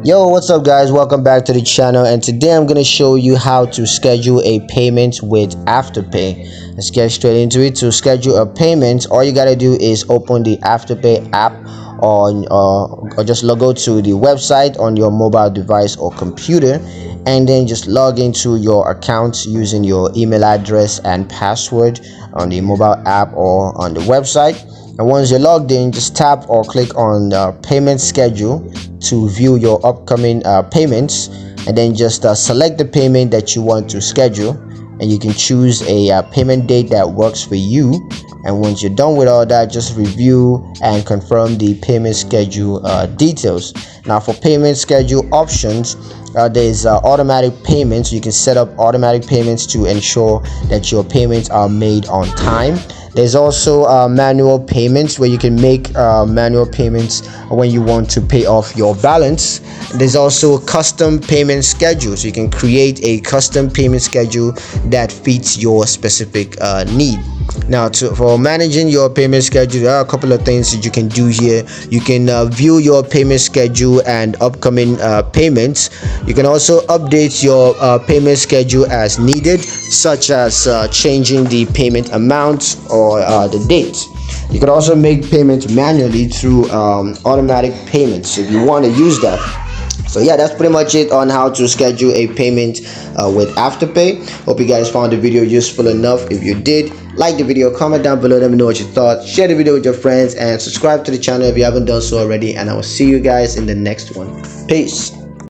Yo, what's up guys? Welcome back to the channel, and today I'm gonna show you how to schedule a payment with Afterpay. Let's get straight into it. To schedule a payment, all you gotta do is open the Afterpay app on or just log out to the website on your mobile device or computer, and then just log into your account using your email address and password on the mobile app or on the website. And once you're logged in, just tap or click on payment schedule to view your upcoming payments, and then just select the payment that you want to schedule, and you can choose a payment date that works for you. And once you're done with all that, just review and confirm the payment schedule details. Now for payment schedule options, there's automatic payments. You can set up automatic payments to ensure that your payments are made on time. There's also manual payments, where you can make manual payments when you want to pay off your balance. There's also custom payment schedule, so you can create a custom payment schedule that fits your specific need. Now, for managing your payment schedule, there are a couple of things that you can do here. You can view your payment schedule and upcoming payments. You can also update your payment schedule as needed, such as changing the payment amount or the date. You can also make payments manually through automatic payments if you want to use that. So yeah, that's pretty much it on how to schedule a payment with Afterpay. Hope you guys found the video useful enough. If you did, like the video, comment down below, let me know what you thought, share the video with your friends, and subscribe to the channel if you haven't done so already. And I will see you guys in the next one. Peace.